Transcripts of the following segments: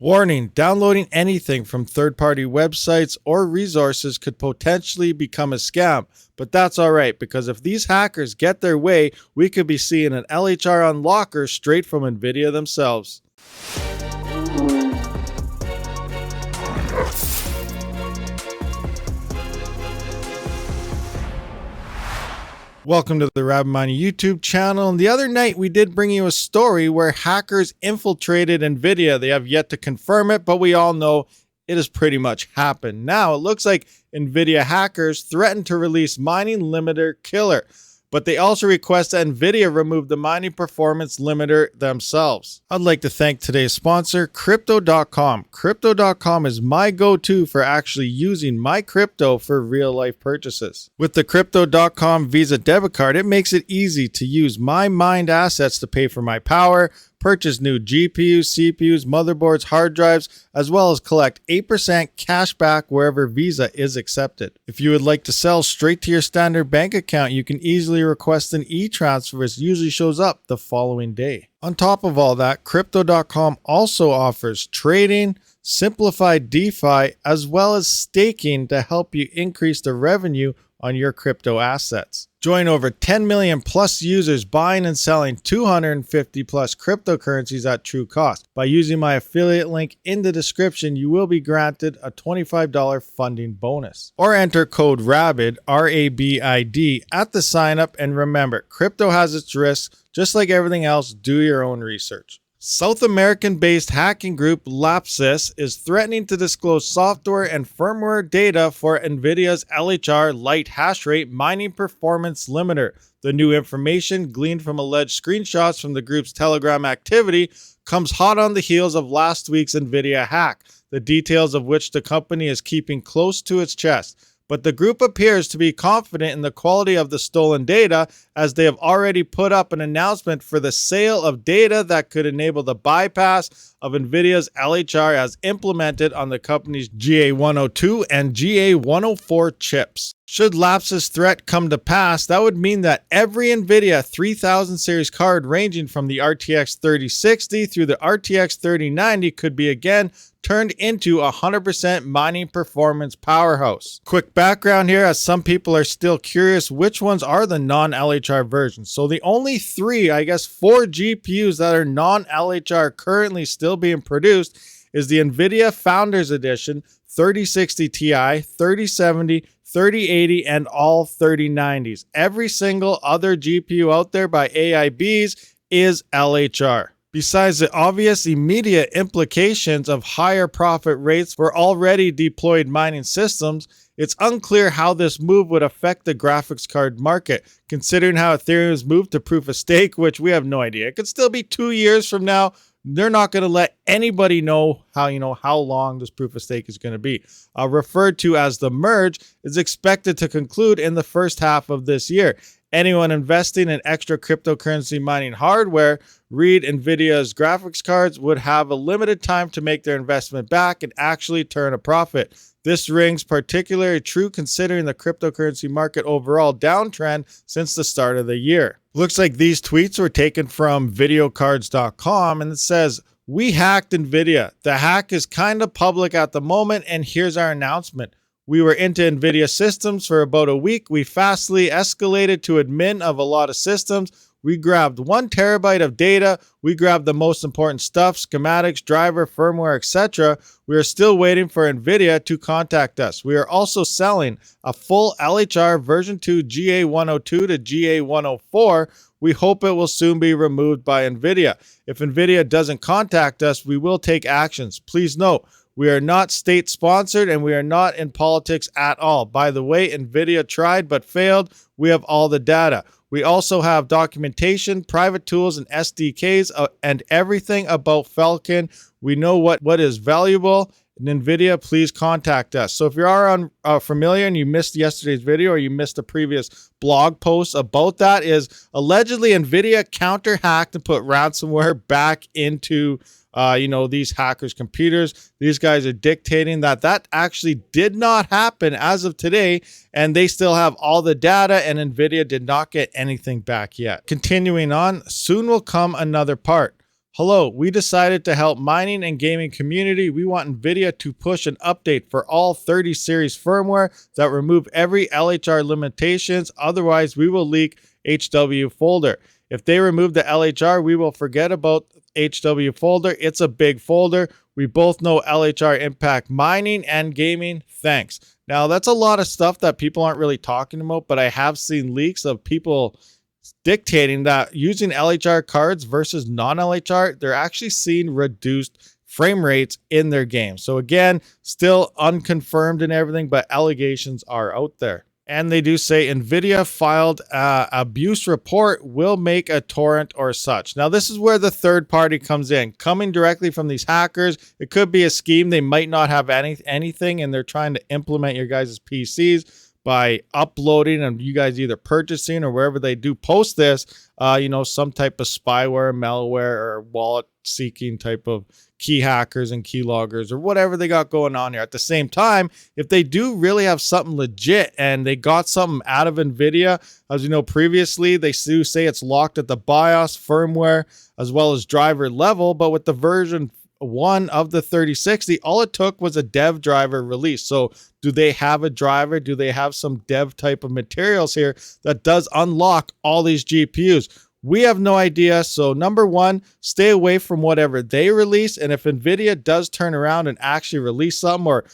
Warning, downloading anything from third-party websites or resources could potentially become a scam, but that's alright because if these hackers get their way, we could be seeing an LHR Unlocker straight from Nvidia themselves. Welcome to the RabidMining YouTube channel. And the other night we did bring you a story where hackers infiltrated Nvidia. They have yet to confirm it, but we all know it has pretty much happened. Now it looks like Nvidia hackers threatened to release mining limiter killer, but they also request that Nvidia remove the mining performance limiter themselves. I'd like to thank today's sponsor, Crypto.com. Crypto.com is my go-to for actually using my crypto for real-life purchases. With the Crypto.com Visa debit card, it makes it easy to use my mined assets to pay for my power, purchase new GPUs, CPUs, motherboards, hard drives, as well as collect 8% cash back wherever Visa is accepted. If you would like to sell straight to your standard bank account, you can easily request an e-transfer. It usually shows up the following day. On top of all that, Crypto.com also offers trading, simplified DeFi, as well as staking to help you increase the revenue on your crypto assets. Join over 10 million plus users buying and selling 250 plus cryptocurrencies at true cost. By using my affiliate link in the description, you will be granted a $25 funding bonus. Or enter code RABID, R-A-B-I-D, at the sign up. And remember, crypto has its risks. Just like everything else, do your own research. South American-based hacking group Lapsus is threatening to disclose software and firmware data for Nvidia's LHR light hash rate mining performance limiter. The new information, gleaned from alleged screenshots from the group's Telegram activity, comes hot on the heels of last week's Nvidia hack, the details of which the company is keeping close to its chest. But the group appears to be confident in the quality of the stolen data, as they have already put up an announcement for the sale of data that could enable the bypass of Nvidia's LHR as implemented on the company's GA102 and GA104 chips. Should Lapsus' threat come to pass, that would mean that every Nvidia 3000 series card ranging from the RTX 3060 through the RTX 3090 could be again turned into a 100% mining performance powerhouse. Quick background here, as some people are still curious which ones are the non-LHR versions. So the only four GPUs that are non-LHR currently still being produced is the Nvidia Founders Edition, 3060 Ti, 3070, 3080, and all 3090s. Every single other GPU out there by AIBs is LHR. Besides the obvious immediate implications of higher profit rates for already deployed mining systems, it's unclear how this move would affect the graphics card market, considering how Ethereum has moved to proof of stake, which we have no idea. It could still be 2 years from now. They're not going to let anybody know how long this proof of stake is going to be. Referred to as the merge, is expected to conclude in the first half of this year. Anyone investing in extra cryptocurrency mining hardware, read Nvidia's graphics cards, would have a limited time to make their investment back and actually turn a profit. This rings particularly true considering the cryptocurrency market overall downtrend since the start of the year. Looks like these tweets were taken from videocards.com, and it says, "We hacked Nvidia. The hack is kind of public at the moment, and here's our announcement. We were into Nvidia systems for about a week. We fastly escalated to admin of a lot of systems. We grabbed 1 terabyte of data. We grabbed the most important stuff, schematics, driver, firmware, etc. We are still waiting for Nvidia to contact us. We are also selling a full LHR version 2 GA102 to GA104. We hope it will soon be removed by Nvidia. If Nvidia doesn't contact us, we will take actions. Please note, we are not state-sponsored and we are not in politics at all. By the way, Nvidia tried but failed. We have all the data. We also have documentation, private tools, and SDKs, and everything about Falcon. We know what is valuable. And Nvidia, please contact us." So if you are familiar and you missed yesterday's video or you missed a previous blog post about that, is allegedly Nvidia counter-hacked and put ransomware back into these hackers' computers. These guys are dictating that actually did not happen as of today, and they still have all the data, and Nvidia did not get anything back yet. Continuing on, soon will come another part. Hello, we decided to help mining and gaming community. We want Nvidia to push an update for all 30 series firmware that remove every LHR limitations. Otherwise, we will leak HW folder. If they remove the LHR, we will forget about HW folder. It's a big folder. We both know LHR impact mining and gaming. Thanks. Now, that's a lot of stuff that people aren't really talking about, but I have seen leaks of people dictating that using LHR cards versus non-LHR, they're actually seeing reduced frame rates in their game. So again, still unconfirmed and everything, but allegations are out there. And they do say Nvidia filed an abuse report, will make a torrent or such. Now, this is where the third party comes in. Coming directly from these hackers, it could be a scheme. They might not have anything, and they're trying to implement your guys' PCs by uploading and you guys either purchasing or wherever they do post this, some type of spyware, malware, or wallet seeking type of key hackers and key loggers or whatever they got going on here. At the same time, if they do really have something legit and they got something out of Nvidia, as you know previously, they do say it's locked at the BIOS, firmware, as well as driver level, but with the version 1 of the 3060, all it took was a dev driver release. So do they have a driver? Do they have some dev type of materials here that does unlock all these GPUs? We have no idea. So number one, stay away from whatever they release. And if Nvidia does turn around and actually release something, or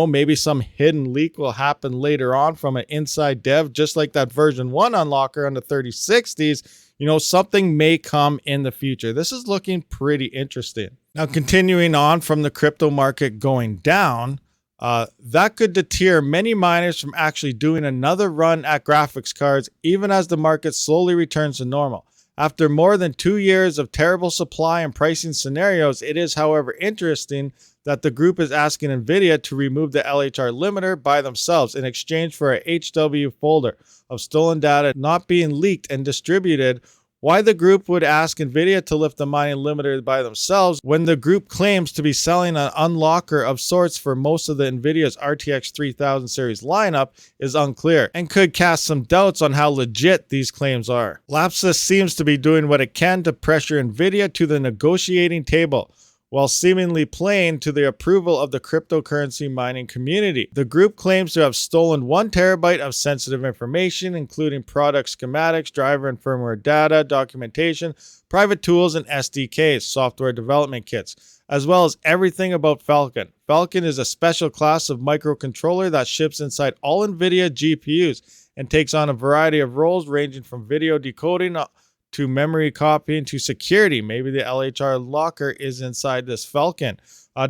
maybe some hidden leak will happen later on from an inside dev, just like that version 1 unlocker on the 3060s, something may come in the future. This is looking pretty interesting. Now, continuing on from the crypto market going down, that could deter many miners from actually doing another run at graphics cards, even as the market slowly returns to normal. After more than 2 years of terrible supply and pricing scenarios, it is, however, interesting that the group is asking Nvidia to remove the LHR limiter by themselves in exchange for a HW folder of stolen data not being leaked and distributed. Why the group would ask Nvidia to lift the mining limiter by themselves when the group claims to be selling an unlocker of sorts for most of the Nvidia's RTX 3000 series lineup is unclear and could cast some doubts on how legit these claims are. Lapsus seems to be doing what it can to pressure Nvidia to the negotiating table, while seemingly playing to the approval of the cryptocurrency mining community. The group claims to have stolen 1 terabyte of sensitive information, including product schematics, driver and firmware data, documentation, private tools, and SDKs, software development kits, as well as everything about Falcon. Falcon is a special class of microcontroller that ships inside all Nvidia GPUs and takes on a variety of roles ranging from video decoding to memory copying to security. Maybe the LHR Unlocker is inside this Falcon,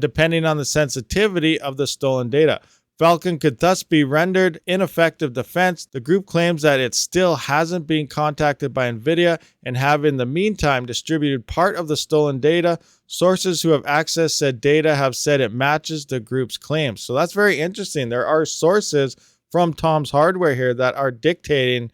depending on the sensitivity of the stolen data. Falcon could thus be rendered ineffective defense. The group claims that it still hasn't been contacted by Nvidia and have in the meantime distributed part of the stolen data. Sources who have accessed said data have said it matches the group's claims. So that's very interesting. There are sources from Tom's Hardware here that are dictating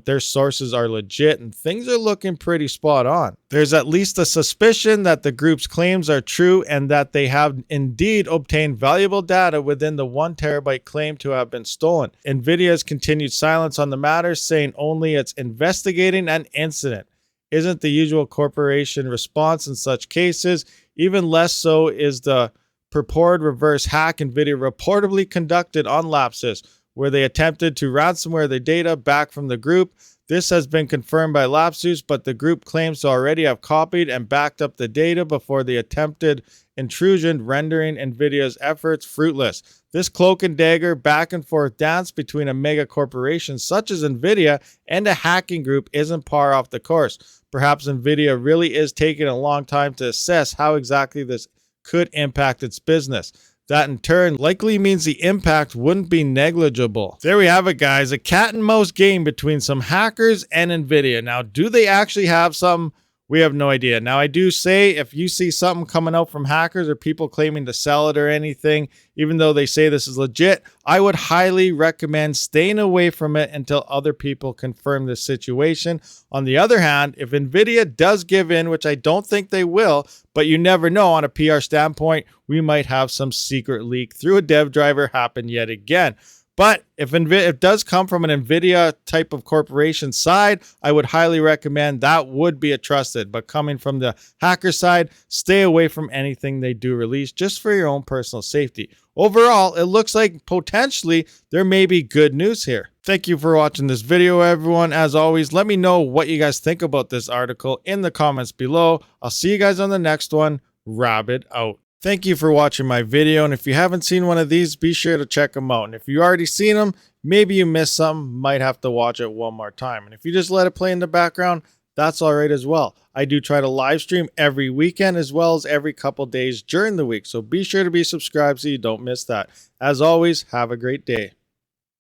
their sources are legit and things are looking pretty spot on. There's at least a suspicion that the group's claims are true and that they have indeed obtained valuable data within the 1 terabyte claim to have been stolen. Nvidia's continued silence on the matter, saying only it's investigating an incident. Isn't the usual corporation response in such cases. Even less so is the purported reverse hack Nvidia reportedly conducted on Lapsus, where they attempted to ransomware the data back from the group. This has been confirmed by Lapsus, but the group claims to already have copied and backed up the data before the attempted intrusion, rendering Nvidia's efforts fruitless. This cloak and dagger back and forth dance between a mega corporation such as Nvidia and a hacking group isn't par off the course. Perhaps Nvidia really is taking a long time to assess how exactly this could impact its business. That in turn likely means the impact wouldn't be negligible. There we have it, guys. A cat and mouse game between some hackers and Nvidia. Now, do they actually have some? We have no idea. Now, I do say if you see something coming out from hackers or people claiming to sell it or anything, even though they say this is legit, I would highly recommend staying away from it until other people confirm this situation. On the other hand, if Nvidia does give in, which I don't think they will, but you never know, on a PR standpoint, we might have some secret leak through a dev driver happen yet again. But if it does come from an Nvidia type of corporation side, I would highly recommend that would be a trusted. But coming from the hacker side, stay away from anything they do release just for your own personal safety. Overall, it looks like potentially there may be good news here. Thank you for watching this video, everyone. As always, let me know what you guys think about this article in the comments below. I'll see you guys on the next one. Rabid out. Thank you for watching my video, and if you haven't seen one of these, be sure to check them out. And if you already seen them, maybe you missed something, might have to watch it one more time. And if you just let it play in the background, that's all right as well. I do try to live stream every weekend as well as every couple days during the week, so be sure to be subscribed so you don't miss that. As always, have a great day.